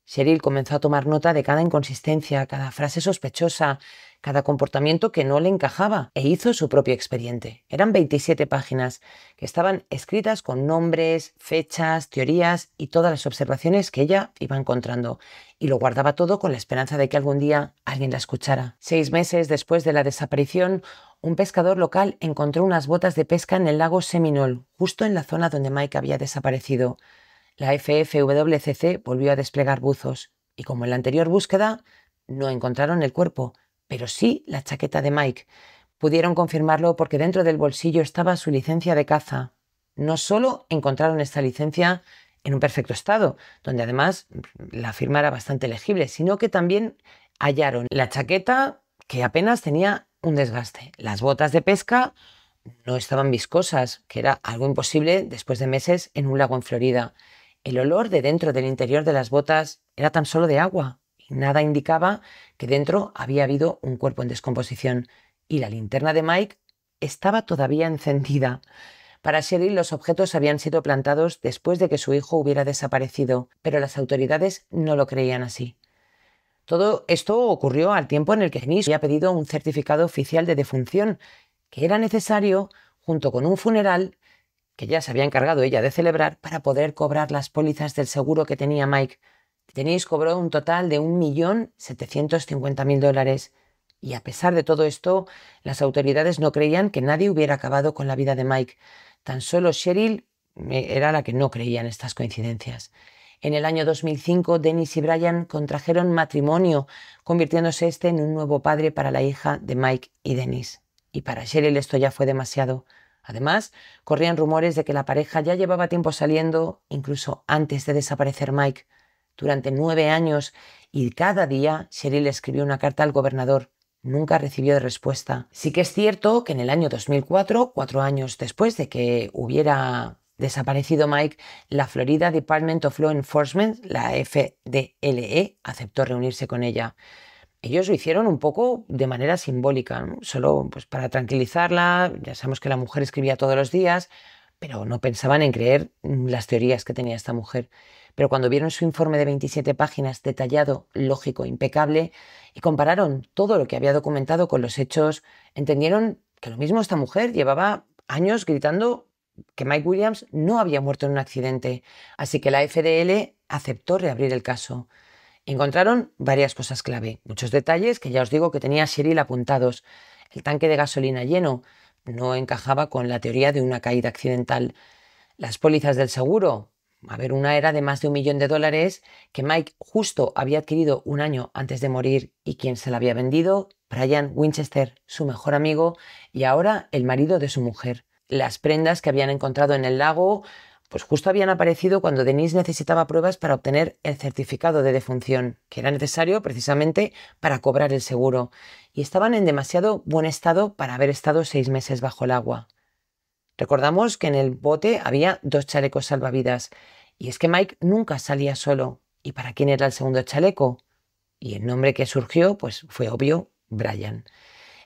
S1: Cheryl comenzó a tomar nota de cada inconsistencia, cada frase sospechosa, cada comportamiento que no le encajaba e hizo su propio expediente. Eran 27 páginas que estaban escritas con nombres, fechas, teorías y todas las observaciones que ella iba encontrando, y lo guardaba todo con la esperanza de que algún día alguien la escuchara. 6 meses después de la desaparición, un pescador local encontró unas botas de pesca en el lago Seminole, justo en la zona donde Mike había desaparecido. La FFWCC volvió a desplegar buzos y, como en la anterior búsqueda, no encontraron el cuerpo, pero sí la chaqueta de Mike. Pudieron confirmarlo porque dentro del bolsillo estaba su licencia de caza. No solo encontraron esta licencia en un perfecto estado, donde además la firma era bastante legible, sino que también hallaron la chaqueta, que apenas tenía un desgaste. Las botas de pesca no estaban viscosas, que era algo imposible después de meses en un lago en Florida. El olor de dentro del interior de las botas era tan solo de agua y nada indicaba que dentro había habido un cuerpo en descomposición, y la linterna de Mike estaba todavía encendida. Para Cheryl, los objetos habían sido plantados después de que su hijo hubiera desaparecido, pero las autoridades no lo creían así. Todo esto ocurrió al tiempo en el que Denise había pedido un certificado oficial de defunción, que era necesario junto con un funeral que ya se había encargado ella de celebrar para poder cobrar las pólizas del seguro que tenía Mike. Denise cobró un total de $1.750.000 y, a pesar de todo esto, las autoridades no creían que nadie hubiera acabado con la vida de Mike. Tan solo Cheryl era la que no creía en estas coincidencias. En el año 2005, Denise y Brian contrajeron matrimonio, convirtiéndose en un nuevo padre para la hija de Mike y Denise. Y para Cheryl esto ya fue demasiado. Además, corrían rumores de que la pareja ya llevaba tiempo saliendo, incluso antes de desaparecer Mike, durante 9 años, y cada día Cheryl escribió una carta al gobernador. Nunca recibió respuesta. Sí que es cierto que en el año 2004, 4 años después de que hubiera desaparecido Mike, la Florida Department of Law Enforcement, la FDLE, aceptó reunirse con ella. Ellos lo hicieron un poco de manera simbólica, ¿no? Solo pues, para tranquilizarla. Ya sabemos que la mujer escribía todos los días, pero no pensaban en creer las teorías que tenía esta mujer. Pero cuando vieron su informe de 27 páginas, detallado, lógico, impecable, y compararon todo lo que había documentado con los hechos, entendieron que lo mismo esta mujer llevaba años gritando que Mike Williams no había muerto en un accidente. Así que la FDL aceptó reabrir el caso. Encontraron varias cosas clave, muchos detalles que ya os digo que tenía Cheryl apuntados. El tanque de gasolina lleno no encajaba con la teoría de una caída accidental. Las pólizas del seguro, una era de más de $1.000.000 que Mike justo había adquirido un año antes de morir, y quien se la había vendido, Brian Winchester, su mejor amigo y ahora el marido de su mujer. Las prendas que habían encontrado en el lago pues justo habían aparecido cuando Denise necesitaba pruebas para obtener el certificado de defunción, que era necesario precisamente para cobrar el seguro, y estaban en demasiado buen estado para haber estado 6 meses bajo el agua. Recordamos que en el bote había 2 chalecos salvavidas, y es que Mike nunca salía solo. ¿Y para quién era el segundo chaleco? Y el nombre que surgió pues fue obvio: Brian.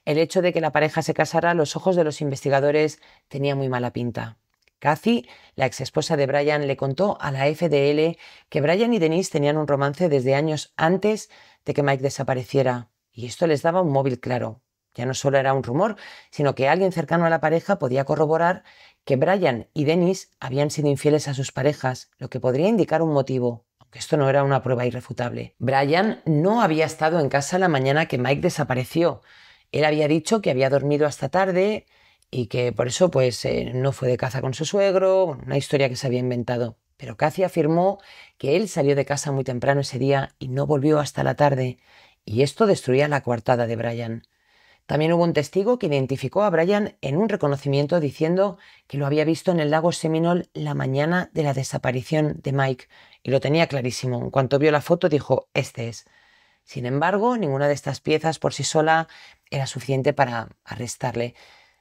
S1: El hecho de que la pareja se casara a los ojos de los investigadores tenía muy mala pinta. Kathy, la exesposa de Brian, le contó a la FDL que Brian y Denise tenían un romance desde años antes de que Mike desapareciera, y esto les daba un móvil claro. Ya no solo era un rumor, sino que alguien cercano a la pareja podía corroborar que Brian y Denise habían sido infieles a sus parejas, lo que podría indicar un motivo, aunque esto no era una prueba irrefutable. Brian no había estado en casa la mañana que Mike desapareció. Él había dicho que había dormido hasta tarde y que por eso no fue de caza con su suegro, una historia que se había inventado. Pero Kathy afirmó que él salió de casa muy temprano ese día y no volvió hasta la tarde, y esto destruía la coartada de Brian. También hubo un testigo que identificó a Brian en un reconocimiento diciendo que lo había visto en el lago Seminole la mañana de la desaparición de Mike, y lo tenía clarísimo. En cuanto vio la foto dijo, este es. Sin embargo, ninguna de estas piezas por sí sola era suficiente para arrestarle.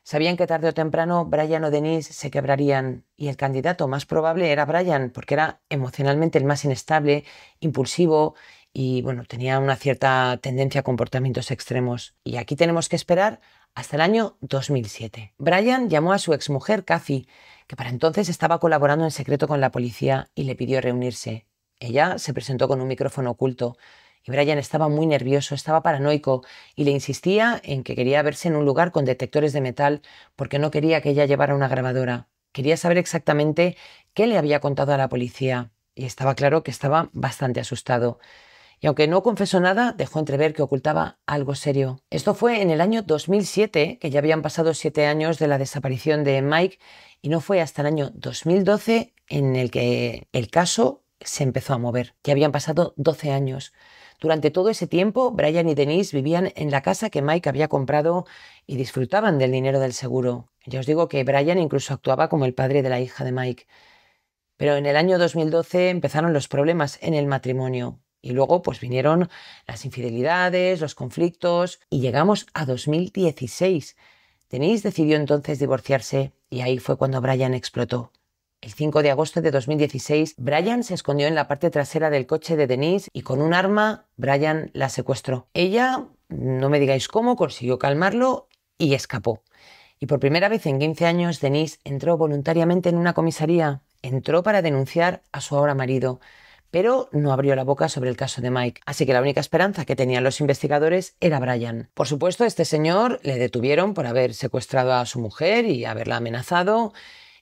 S1: Sabían que tarde o temprano Brian o Denise se quebrarían y el candidato más probable era Brian porque era emocionalmente el más inestable, impulsivo y bueno, tenía una cierta tendencia a comportamientos extremos. Y aquí tenemos que esperar hasta el año 2007. Brian llamó a su exmujer Kathy, que para entonces estaba colaborando en secreto con la policía, y le pidió reunirse. Ella se presentó con un micrófono oculto y Brian estaba muy nervioso, estaba paranoico y le insistía en que quería verse en un lugar con detectores de metal porque no quería que ella llevara una grabadora. Quería saber exactamente qué le había contado a la policía y estaba claro que estaba bastante asustado. Y aunque no confesó nada, dejó entrever que ocultaba algo serio. Esto fue en el año 2007, que ya habían pasado 7 años de la desaparición de Mike, y no fue hasta el año 2012 en el que el caso se empezó a mover. Ya habían pasado 12 años. Durante todo ese tiempo, Brian y Denise vivían en la casa que Mike había comprado y disfrutaban del dinero del seguro. Ya os digo que Brian incluso actuaba como el padre de la hija de Mike. Pero en el año 2012 empezaron los problemas en el matrimonio. Y luego pues vinieron las infidelidades, los conflictos y llegamos a 2016. Denise decidió entonces divorciarse y ahí fue cuando Brian explotó. El 5 de agosto de 2016, Brian se escondió en la parte trasera del coche de Denise y con un arma Brian la secuestró. Ella, no me digáis cómo, consiguió calmarlo y escapó. Y por primera vez en 15 años, Denise entró voluntariamente en una comisaría. Entró para denunciar a su ahora marido, pero no abrió la boca sobre el caso de Mike. Así que la única esperanza que tenían los investigadores era Brian. Por supuesto, este señor le detuvieron por haber secuestrado a su mujer y haberla amenazado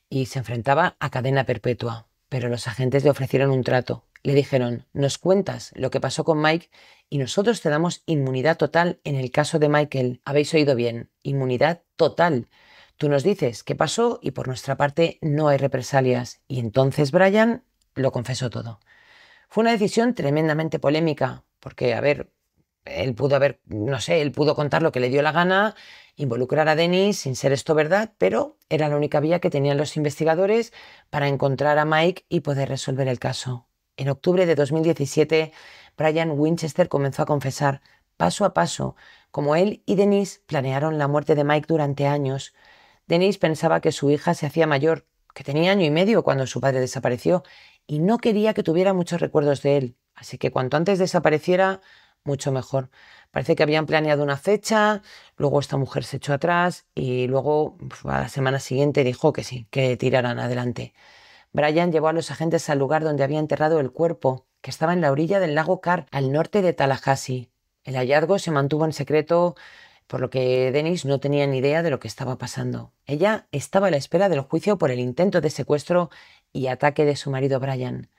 S1: y se enfrentaba a cadena perpetua. Pero los agentes le ofrecieron un trato. Le dijeron, nos cuentas lo que pasó con Mike y nosotros te damos inmunidad total en el caso de Michael. Habéis oído bien, inmunidad total. Tú nos dices qué pasó y por nuestra parte no hay represalias. Y entonces Brian lo confesó todo. Fue una decisión tremendamente polémica, porque, a ver, él pudo contar lo que le dio la gana, involucrar a Denise sin ser esto verdad, pero era la única vía que tenían los investigadores para encontrar a Mike y poder resolver el caso. En octubre de 2017, Brian Winchester comenzó a confesar, paso a paso, cómo él y Denise planearon la muerte de Mike durante años. Denise pensaba que su hija se hacía mayor, que tenía 1 año y medio cuando su padre desapareció, y no quería que tuviera muchos recuerdos de él. Así que cuanto antes desapareciera, mucho mejor. Parece que habían planeado una fecha, luego esta mujer se echó atrás y luego a la semana siguiente dijo que sí, que tiraran adelante. Brian llevó a los agentes al lugar donde había enterrado el cuerpo, que estaba en la orilla del lago Carr, al norte de Tallahassee. El hallazgo se mantuvo en secreto, por lo que Denise no tenía ni idea de lo que estaba pasando. Ella estaba a la espera del juicio por el intento de secuestro y ataque de su marido Brian.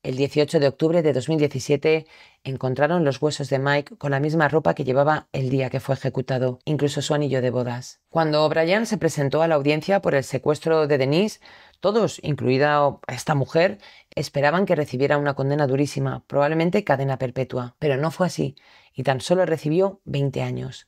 S1: El 18 de octubre de 2017 encontraron los huesos de Mike con la misma ropa que llevaba el día que fue ejecutado, incluso su anillo de bodas. Cuando Brian se presentó a la audiencia por el secuestro de Denise, todos, incluida esta mujer, esperaban que recibiera una condena durísima, probablemente cadena perpetua, pero no fue así, y tan solo recibió 20 años.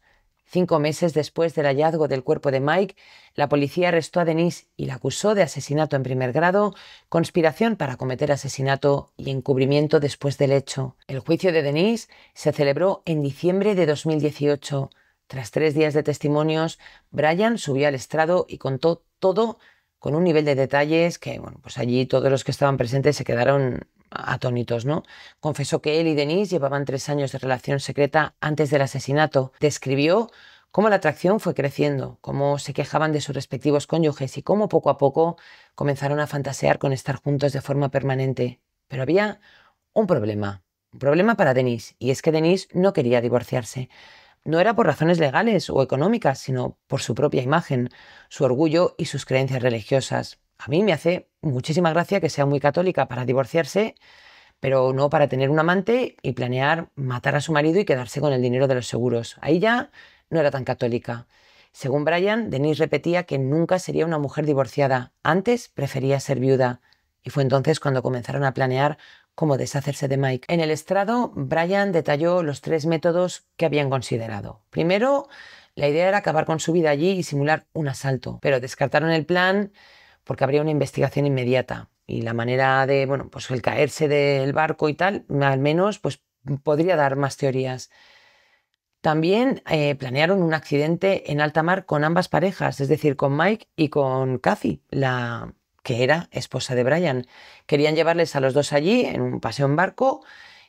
S1: 5 meses después del hallazgo del cuerpo de Mike, la policía arrestó a Denise y la acusó de asesinato en primer grado, conspiración para cometer asesinato y encubrimiento después del hecho. El juicio de Denise se celebró en diciembre de 2018. Tras 3 días de testimonios, Brian subió al estrado y contó todo con un nivel de detalles que, pues allí todos los que estaban presentes se quedaron atónitos, ¿no? Confesó que él y Denise llevaban 3 años de relación secreta antes del asesinato. Describió cómo la atracción fue creciendo, cómo se quejaban de sus respectivos cónyuges y cómo poco a poco comenzaron a fantasear con estar juntos de forma permanente. Pero había un problema para Denise, y es que Denise no quería divorciarse. No era por razones legales o económicas, sino por su propia imagen, su orgullo y sus creencias religiosas. A mí me hace muchísima gracia que sea muy católica para divorciarse, pero no para tener un amante y planear matar a su marido y quedarse con el dinero de los seguros. Ahí ya no era tan católica. Según Brian, Denise repetía que nunca sería una mujer divorciada. Antes prefería ser viuda. Y fue entonces cuando comenzaron a planear cómo deshacerse de Mike. En el estrado, Brian detalló los 3 métodos que habían considerado. Primero, la idea era acabar con su vida allí y simular un asalto, pero descartaron el plan porque habría una investigación inmediata. y la manera de, bueno, pues el caerse del barco y tal, al menos, pues podría dar más teorías. También planearon un accidente en alta mar con ambas parejas, es decir, con Mike y con Kathy, la que era esposa de Brian. Querían llevarles a los dos allí en un paseo en barco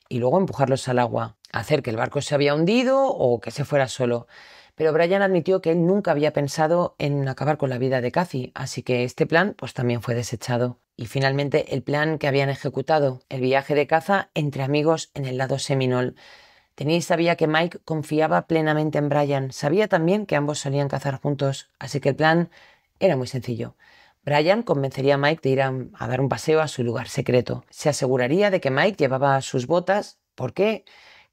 S1: y luego empujarlos al agua, hacer que el barco se había hundido o que se fuera solo. Pero Brian admitió que él nunca había pensado en acabar con la vida de Kathy, así que este plan pues también fue desechado. Y finalmente el plan que habían ejecutado, el viaje de caza entre amigos en el lado Seminole. Denise sabía que Mike confiaba plenamente en Brian, sabía también que ambos solían cazar juntos, así que el plan era muy sencillo. Brian convencería a Mike de ir a dar un paseo a su lugar secreto. Se aseguraría de que Mike llevaba sus botas porque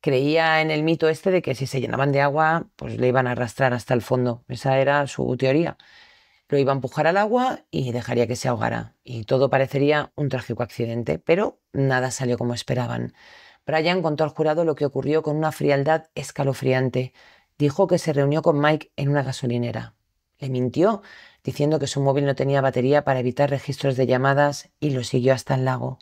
S1: creía en el mito este de que si se llenaban de agua, pues le iban a arrastrar hasta el fondo. Esa era su teoría. Lo iba a empujar al agua y dejaría que se ahogara. Y todo parecería un trágico accidente, pero nada salió como esperaban. Brian contó al jurado lo que ocurrió con una frialdad escalofriante. Dijo que se reunió con Mike en una gasolinera. Le mintió, diciendo que su móvil no tenía batería para evitar registros de llamadas y lo siguió hasta el lago.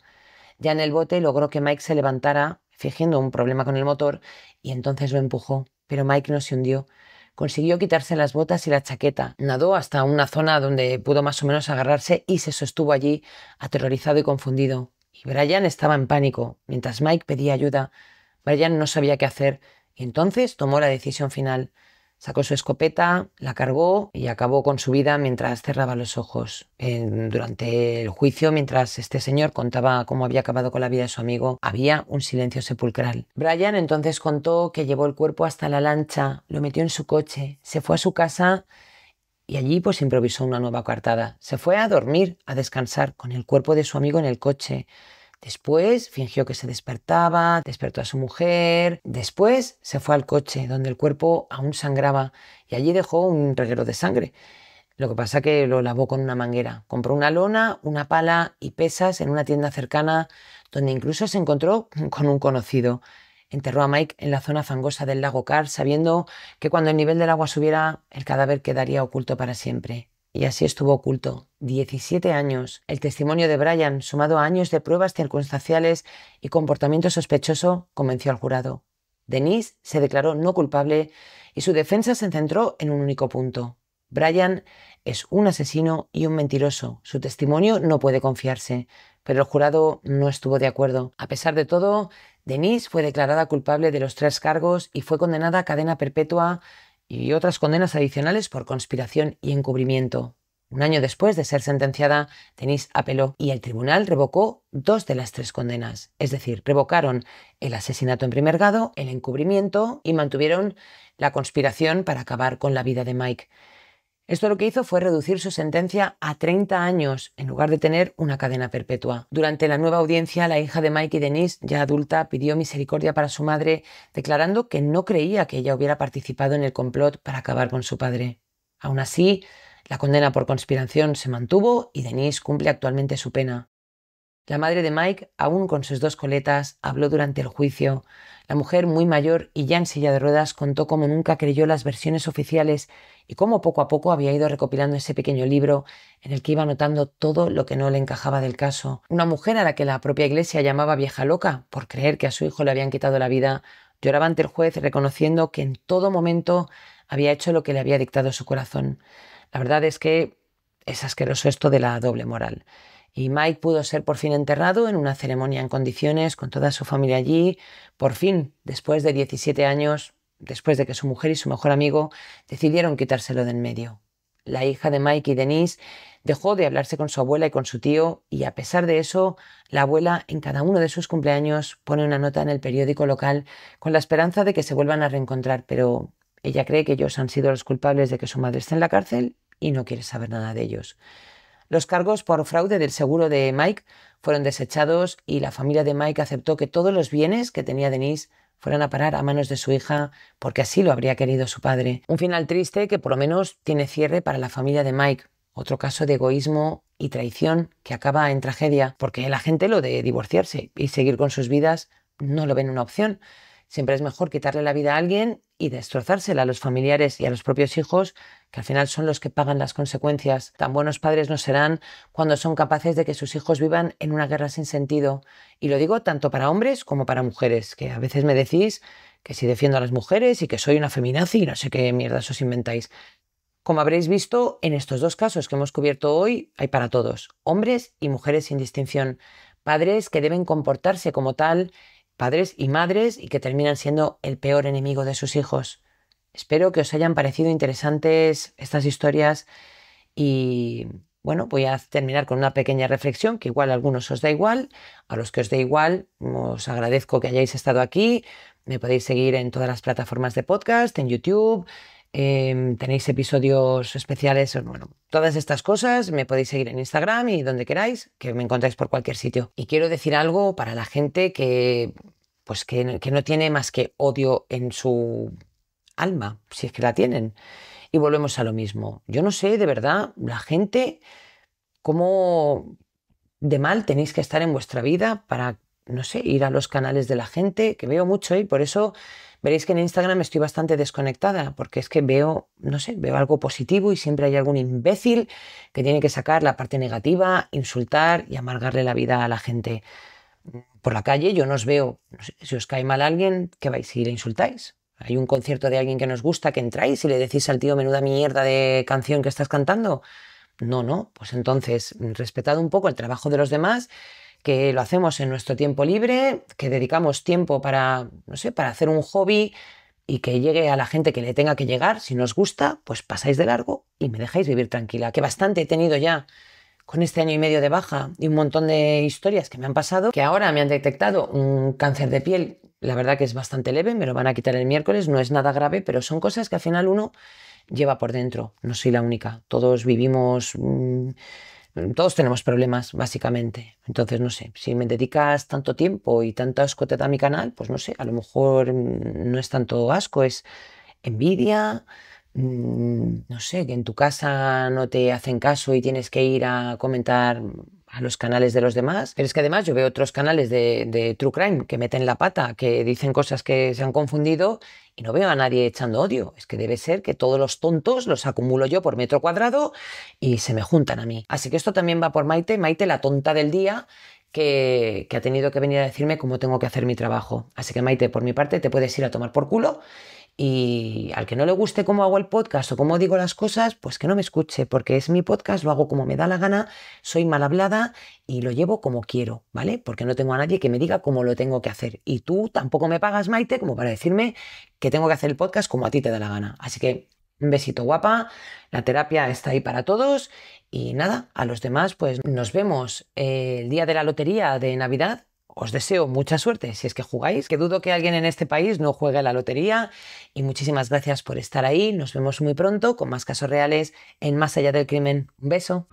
S1: Ya en el bote logró que Mike se levantara, fingiendo un problema con el motor, y entonces lo empujó. Pero Mike no se hundió. Consiguió quitarse las botas y la chaqueta. Nadó hasta una zona donde pudo más o menos agarrarse y se sostuvo allí, aterrorizado y confundido. Y Brian estaba en pánico. Mientras Mike pedía ayuda, Brian no sabía qué hacer y entonces tomó la decisión final. Sacó su escopeta, la cargó y acabó con su vida mientras cerraba los ojos. Durante el juicio, mientras este señor contaba cómo había acabado con la vida de su amigo, había un silencio sepulcral. Brian entonces contó que llevó el cuerpo hasta la lancha, lo metió en su coche, se fue a su casa y allí pues improvisó una nueva coartada. Se fue a dormir, a descansar con el cuerpo de su amigo en el coche. Después fingió que se despertaba, despertó a su mujer. Después se fue al coche, donde el cuerpo aún sangraba, y allí dejó un reguero de sangre. Lo que pasa que lo lavó con una manguera. Compró una lona, una pala y pesas en una tienda cercana, donde incluso se encontró con un conocido. Enterró a Mike en la zona fangosa del lago Carr, sabiendo que cuando el nivel del agua subiera, el cadáver quedaría oculto para siempre. Y así estuvo oculto 17 años. El testimonio de Brian, sumado a años de pruebas circunstanciales y comportamiento sospechoso, convenció al jurado. Denise se declaró no culpable y su defensa se centró en un único punto. Brian es un asesino y un mentiroso. Su testimonio no puede confiarse, pero el jurado no estuvo de acuerdo. A pesar de todo, Denise fue declarada culpable de los 3 cargos y fue condenada a cadena perpetua y otras condenas adicionales por conspiración y encubrimiento. Un año después de ser sentenciada, Denise apeló y el tribunal revocó 2 de las 3 condenas. Es decir, revocaron el asesinato en primer grado, el encubrimiento y mantuvieron la conspiración para acabar con la vida de Mike. Esto lo que hizo fue reducir su sentencia a 30 años en lugar de tener una cadena perpetua. Durante la nueva audiencia, la hija de Mike y Denise, ya adulta, pidió misericordia para su madre, declarando que no creía que ella hubiera participado en el complot para acabar con su padre. Aún así, la condena por conspiración se mantuvo y Denise cumple actualmente su pena. La madre de Mike, aún con sus 2 coletas, habló durante el juicio. La mujer, muy mayor y ya en silla de ruedas, contó cómo nunca creyó las versiones oficiales y cómo poco a poco había ido recopilando ese pequeño libro en el que iba anotando todo lo que no le encajaba del caso. Una mujer a la que la propia iglesia llamaba vieja loca por creer que a su hijo le habían quitado la vida, lloraba ante el juez reconociendo que en todo momento había hecho lo que le había dictado su corazón. La verdad es que es asqueroso esto de la doble moral. Y Mike pudo ser por fin enterrado en una ceremonia en condiciones, con toda su familia allí, por fin, después de 17 años, después de que su mujer y su mejor amigo decidieron quitárselo de en medio. La hija de Mike y Denise dejó de hablarse con su abuela y con su tío, y a pesar de eso, la abuela en cada uno de sus cumpleaños pone una nota en el periódico local con la esperanza de que se vuelvan a reencontrar, pero ella cree que ellos han sido los culpables de que su madre esté en la cárcel y no quiere saber nada de ellos. Los cargos por fraude del seguro de Mike fueron desechados y la familia de Mike aceptó que todos los bienes que tenía Denise fueran a parar a manos de su hija porque así lo habría querido su padre. Un final triste que por lo menos tiene cierre para la familia de Mike. Otro caso de egoísmo y traición que acaba en tragedia porque la gente lo de divorciarse y seguir con sus vidas no lo ven una opción. Siempre es mejor quitarle la vida a alguien y destrozársela a los familiares y a los propios hijos, que al final son los que pagan las consecuencias. Tan buenos padres no serán cuando son capaces de que sus hijos vivan en una guerra sin sentido. Y lo digo tanto para hombres como para mujeres, que a veces me decís que si defiendo a las mujeres y que soy una feminazi y no sé qué mierdas os inventáis. Como habréis visto, en estos dos casos que hemos cubierto hoy hay para todos, hombres y mujeres sin distinción, padres que deben comportarse como tal, padres y madres y que terminan siendo el peor enemigo de sus hijos. Espero que os hayan parecido interesantes estas historias y bueno, voy a terminar con una pequeña reflexión que igual a algunos os da igual, a los que os dé igual os agradezco que hayáis estado aquí, me podéis seguir en todas las plataformas de podcast, en YouTube. Tenéis episodios especiales, bueno, todas estas cosas, me podéis seguir en Instagram y donde queráis, que me encontráis por cualquier sitio. Y quiero decir algo para la gente que no tiene más que odio en su alma, si es que la tienen. Y volvemos a lo mismo. Yo no sé, de verdad, la gente, cómo de mal tenéis que estar en vuestra vida para, no sé, ir a los canales de la gente, que veo mucho y por eso veréis que en Instagram estoy bastante desconectada, porque es que veo, no sé, veo algo positivo y siempre hay algún imbécil que tiene que sacar la parte negativa, insultar y amargarle la vida a la gente. Por la calle yo no os veo, no sé, si os cae mal alguien, ¿qué vais y le insultáis? Hay un concierto de alguien que nos gusta, que entráis y le decís al tío menuda mierda de canción que estás cantando. No, pues entonces respetad un poco el trabajo de los demás, que lo hacemos en nuestro tiempo libre, que dedicamos tiempo para, no sé, para hacer un hobby y que llegue a la gente que le tenga que llegar. Si no os gusta, pues pasáis de largo y me dejáis vivir tranquila, que bastante he tenido ya con este año y medio de baja y un montón de historias que me han pasado, que ahora me han detectado un cáncer de piel, la verdad que es bastante leve, me lo van a quitar el miércoles, no es nada grave, pero son cosas que al final uno lleva por dentro, no soy la única, todos vivimos, todos tenemos problemas básicamente, entonces no sé, si me dedicas tanto tiempo y tanto asco te da mi canal, pues no sé, a lo mejor no es tanto asco, es envidia, no sé, que en tu casa no te hacen caso y tienes que ir a comentar a los canales de los demás. Pero es que además yo veo otros canales de True Crime que meten la pata, que dicen cosas que se han confundido y no veo a nadie echando odio. Es que debe ser que todos los tontos los acumulo yo por metro cuadrado y se me juntan a mí. Así que esto también va por Maite, Maite la tonta del día, que ha tenido que venir a decirme cómo tengo que hacer mi trabajo. Así que Maite, por mi parte, te puedes ir a tomar por culo. Y al que no le guste cómo hago el podcast o cómo digo las cosas, pues que no me escuche, porque es mi podcast, lo hago como me da la gana, soy mal hablada y lo llevo como quiero, ¿vale? Porque no tengo a nadie que me diga cómo lo tengo que hacer. Y tú tampoco me pagas, Maite, como para decirme que tengo que hacer el podcast como a ti te da la gana. Así que un besito guapa, la terapia está ahí para todos y nada, a los demás pues nos vemos el día de la lotería de Navidad. Os deseo mucha suerte si es que jugáis, que dudo que alguien en este país no juegue a la lotería y muchísimas gracias por estar ahí. Nos vemos muy pronto con más casos reales en Más allá del crimen. Un beso.